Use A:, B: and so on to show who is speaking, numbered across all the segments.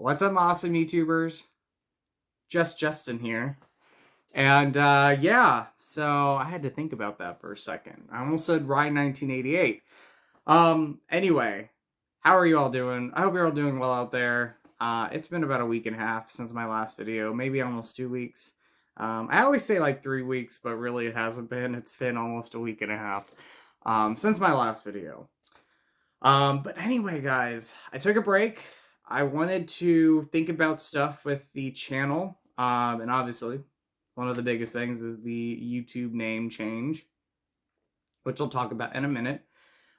A: What's up, awesome YouTubers? JustJustin here. And yeah, so I had to think about that for a second. I almost said Ride 1988. Anyway, how are you all doing? I hope you're all doing well out there. It's been about a week and a half since my last video, maybe almost 2 weeks. I always say like 3 weeks, but really it hasn't been. It's been almost a week and a half since my last video. But anyway, guys, I took a break. I wanted to think about stuff with the channel. And obviously, one of the biggest things is the YouTube name change, which I'll talk about in a minute.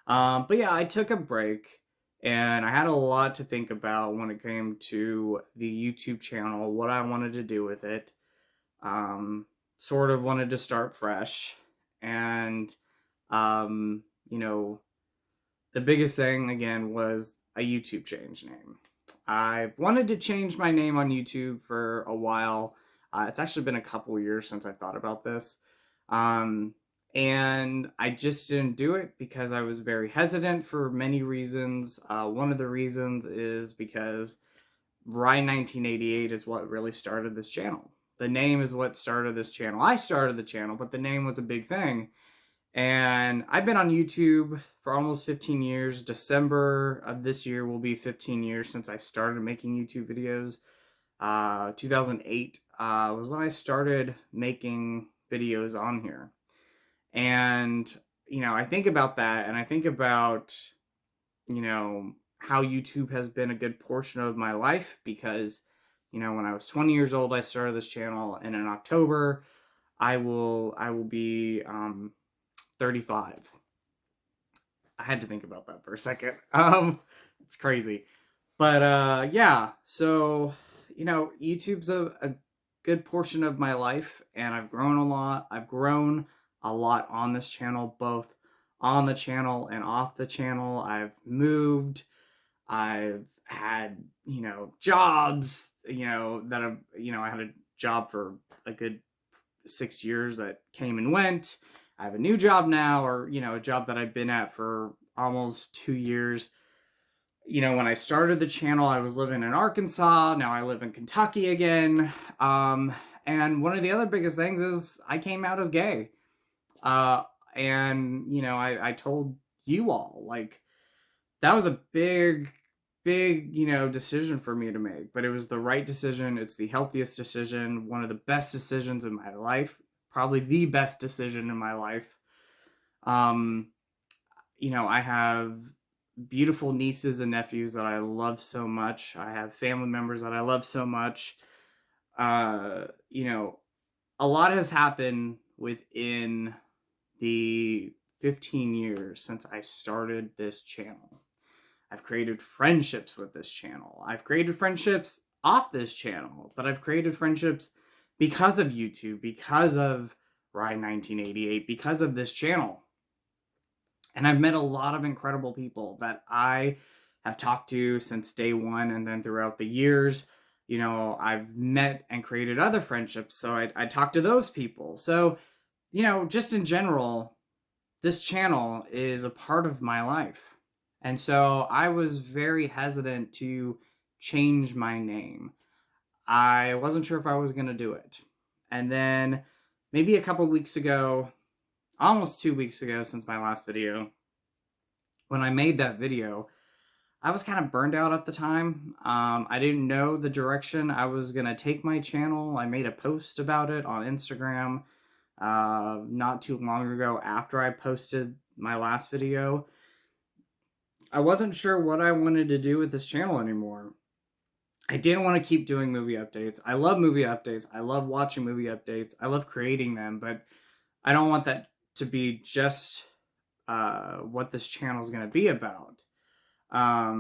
A: But yeah, I took a break and I had a lot to think about when it came to the YouTube channel, what I wanted to do with it. Sort of wanted to start fresh. And, you know, the biggest thing, again, was a YouTube change name. I wanted to change my name on YouTube for a while. It's actually been a couple years since I thought about this. And I just didn't do it because I was very hesitant for many reasons. One of the reasons is because Rye 1988 is what really started this channel. The name is what started this channel. I started the channel, but the name was a big thing. And I've been on YouTube for almost 15 years. December of this year will be 15 years since I started making YouTube videos. 2008 was when I started making videos on here. And, I think about that and I think about, how YouTube has been a good portion of my life because, when I was 20 years old, I started this channel, and in October, I will be, 35. I had to think about that for a second. It's crazy. But yeah, so YouTube's a good portion of my life, and I've grown a lot. I've grown a lot on this channel, both on the channel and off the channel. I've moved. I've had, jobs, that I've, I had a job for a good 6 years that came and went. I have a new job now, or, a job that I've been at for almost 2 years. When I started the channel, I was living in Arkansas. Now I live in Kentucky again. And one of the other biggest things is I came out as gay. And, I told you all, like, that was a big, decision for me to make. But it was the right decision. It's the healthiest decision. One of the best decisions in my life. Probably the best decision in my life. I have beautiful nieces and nephews that I love so much. I have family members that I love so much. A lot has happened within the 15 years since I started this channel. I've created friendships with this channel. I've created friendships off this channel, but I've created friendships because of YouTube, because of Ride 1988, because of this channel. And I've met a lot of incredible people that I have talked to since day one, and then throughout the years, I've met and created other friendships. So I talk to those people. So, just in general, this channel is a part of my life. And so I was very hesitant to change my name. I wasn't sure if I was going to do it. And then maybe a couple weeks ago, almost 2 weeks ago since my last video, when I made that video, I was kind of burned out at the time. I didn't know the direction I was going to take my channel. I made a post about it on Instagram not too long ago after I posted my last video. I wasn't sure what I wanted to do with this channel anymore. I didn't want to keep doing movie updates. I love movie updates. I love watching movie updates. I love creating them, but I don't want that to be just what this channel is going to be about. I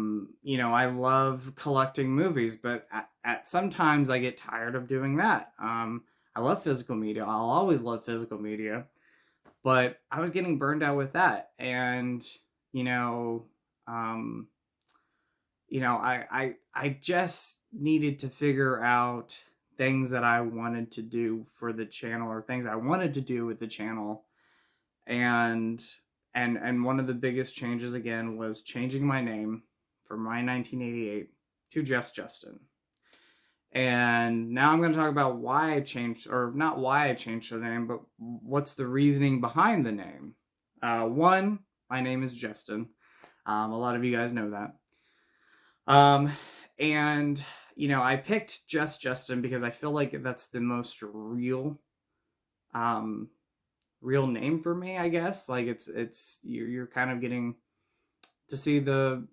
A: love collecting movies, but at sometimes I get tired of doing that. I love physical media. I'll always love physical media, but I was getting burned out with that. And, I just needed to figure out things that I wanted to do for the channel, or things I wanted to do with the channel. And one of the biggest changes, again, was changing my name from my 1988 to JustJustin. And now I'm going to talk about why I changed, or not why I changed the name, but what's the reasoning behind the name. One, my name is Justin. A lot of you guys know that. And I picked JustJustin because I feel like that's the most um, real name for me, I guess. Like you're kind of getting to see the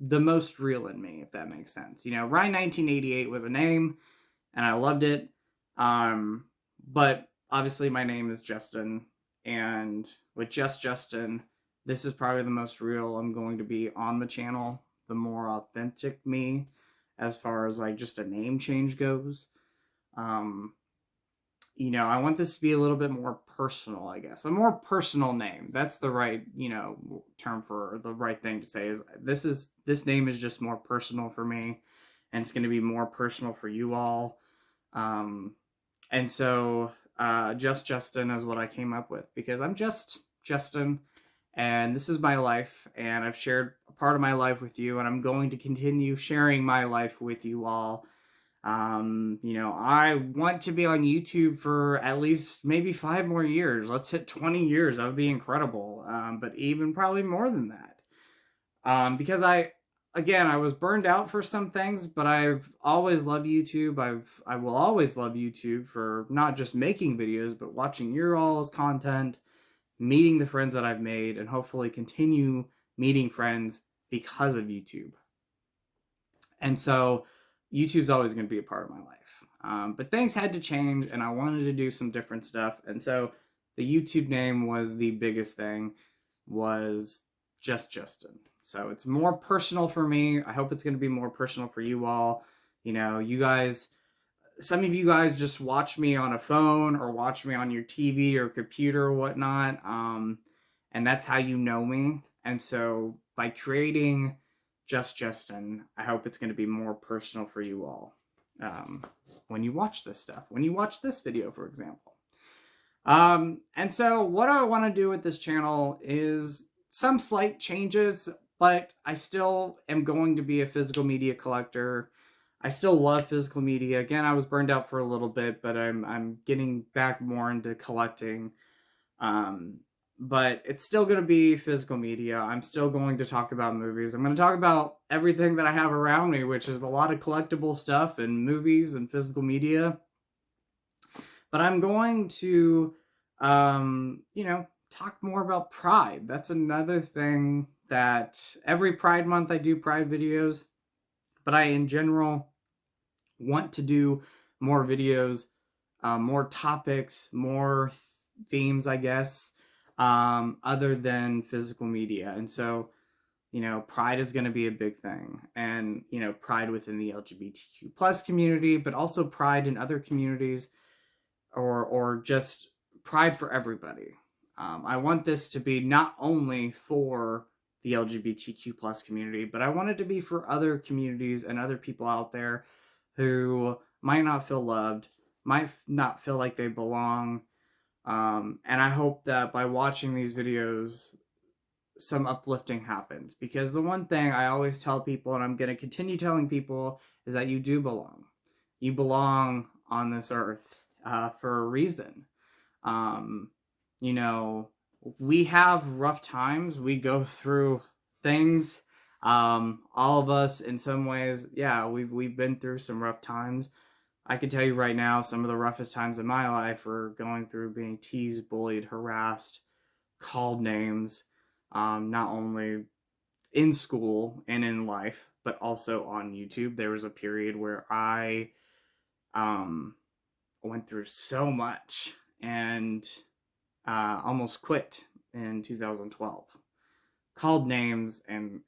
A: most real in me, if that makes sense. Ryan 1988 was a name, and I loved it. But obviously my name is Justin, and with JustJustin, this is probably the most real I'm going to be on the channel, the more authentic me, as far as like just a name change goes. I want this to be a little bit more personal, I guess. A more personal name. That's the right, term for the right thing to say is this name is just more personal for me, and it's going to be more personal for you all. And so Just Justin is what I came up with, because I'm just Justin, and this is my life, and I've shared a part of my life with you, and I'm going to continue sharing my life with you all. I want to be on YouTube for at least maybe 5 more years. Let's hit 20 years. That would be incredible. But even probably more than that. Because I was burned out for some things, but I've always loved YouTube. I will always love YouTube for not just making videos, but watching your all's content, meeting the friends that I've made, and hopefully continue meeting friends because of YouTube. And so YouTube's always going to be a part of my life. But things had to change, and I wanted to do some different stuff. And so the YouTube name was the biggest thing, was Just Justin. So it's more personal for me. I hope it's going to be more personal for you all. You guys, some of you guys just watch me on a phone or watch me on your TV or computer or whatnot. And that's how you know me. And so by creating Just Justin, I hope it's going to be more personal for you all when you watch this stuff, when you watch this video, for example. And so what I want to do with this channel is some slight changes, but I still am going to be a physical media collector. I still love physical media. Again, I was burned out for a little bit, but I'm getting back more into collecting. But it's still going to be physical media. I'm still going to talk about movies. I'm going to talk about everything that I have around me, which is a lot of collectible stuff and movies and physical media. But I'm going to, talk more about Pride. That's another thing that every Pride month I do Pride videos. But I, in general, want to do more videos, more topics, more themes, I guess, other than physical media. And so, Pride is going to be a big thing. And, Pride within the LGBTQ plus community, but also Pride in other communities, or just Pride for everybody. I want this to be not only for the LGBTQ plus community, but I want it to be for other communities and other people out there who might not feel loved, might not feel like they belong. And I hope that by watching these videos, some uplifting happens. Because the one thing I always tell people, and I'm going to continue telling people, is that you do belong. You belong on this earth for a reason. We have rough times. We go through things. All of us, in some ways, we've been through some rough times. I can tell you right now, some of the roughest times in my life were going through being teased, bullied, harassed, called names, not only in school and in life, but also on YouTube. There was a period where I went through so much and almost quit in 2012. Called names and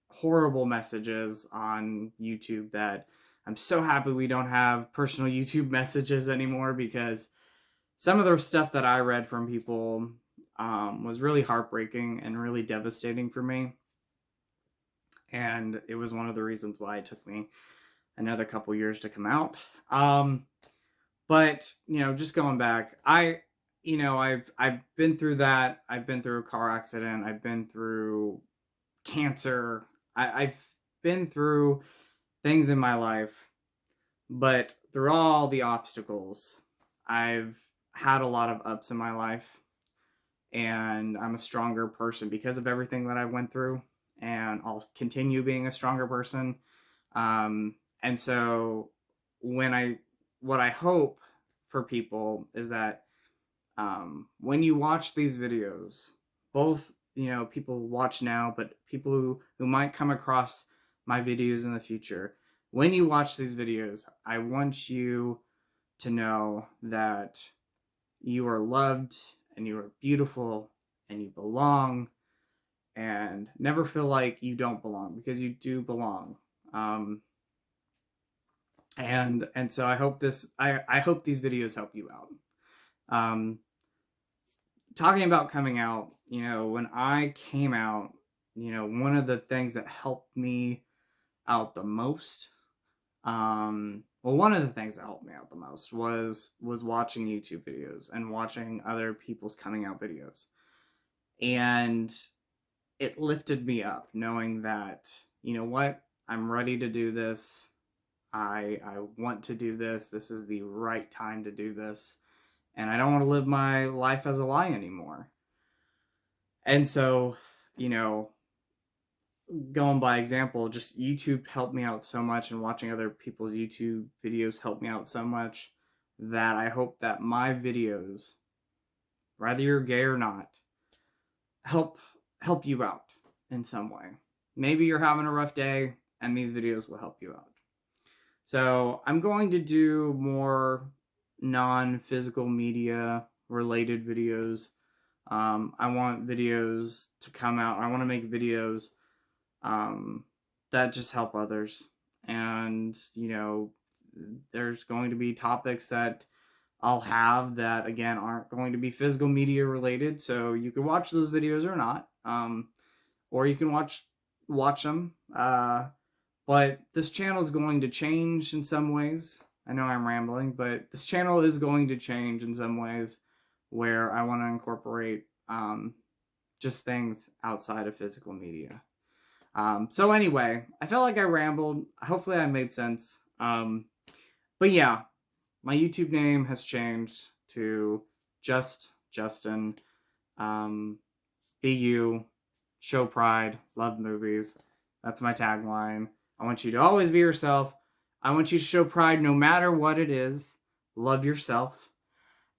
A: horrible messages on YouTube that I'm so happy we don't have personal YouTube messages anymore, because some of the stuff that I read from people was really heartbreaking and really devastating for me. And it was one of the reasons why it took me another couple years to come out. But, just going back, I've been through that. I've been through a car accident. I've been through cancer. I've been through things in my life But through all the obstacles, I've had a lot of ups in my life, and I'm a stronger person because of everything that I went through, and I'll continue being a stronger person. And so when what I hope for people is that when you watch these videos, both, people watch now, but people who might come across my videos in the future, when you watch these videos, I want you to know that you are loved and you are beautiful and you belong, and never feel like you don't belong, because you do belong. And so I hope these videos help you out. Talking about coming out, when I came out, one of the things that helped me out the most, one of the things that helped me out the most was watching YouTube videos and watching other people's coming out videos. And it lifted me up knowing that, what, I'm ready to do this. I want to do this. This is the right time to do this. And I don't want to live my life as a lie anymore. And so, going by example, just YouTube helped me out so much, and watching other people's YouTube videos helped me out so much, that I hope that my videos, whether you're gay or not, help you out in some way. Maybe you're having a rough day, and these videos will help you out. So I'm going to do more non-physical media related videos. I want videos to come out. I want to make videos that just help others. And, there's going to be topics that I'll have that, again, aren't going to be physical media related. So you can watch those videos or not. Or you can watch them. But this channel is going to change in some ways. I know I'm rambling, but this channel is going to change in some ways, where I want to incorporate just things outside of physical media. So anyway, I felt like I rambled. Hopefully I made sense. But yeah, my YouTube name has changed to JustJustin. Be you, show pride, love movies. That's my tagline. I want you to always be yourself. I want you to show pride no matter what it is. Love yourself.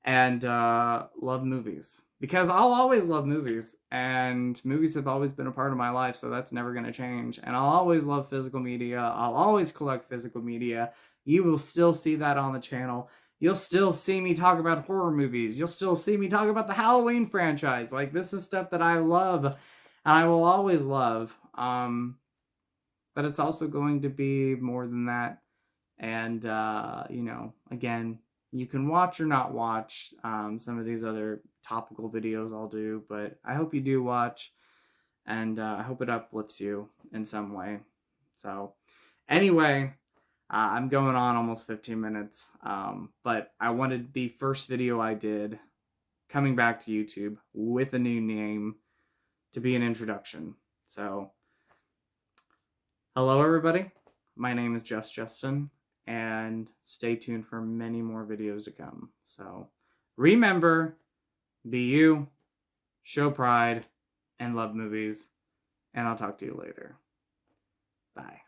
A: And love movies. Because I'll always love movies. And movies have always been a part of my life, so that's never going to change. And I'll always love physical media. I'll always collect physical media. You will still see that on the channel. You'll still see me talk about horror movies. You'll still see me talk about the Halloween franchise. Like, this is stuff that I love. And I will always love. But it's also going to be more than that. And, again, you can watch or not watch some of these other topical videos I'll do, but I hope you do watch, and I hope it uplifts you in some way. So, anyway, I'm going on almost 15 minutes, but I wanted the first video I did coming back to YouTube with a new name to be an introduction. So, hello everybody, my name is JustJustin, and stay tuned for many more videos to come. So remember, be you, show pride, and love movies, and I'll talk to you later. Bye.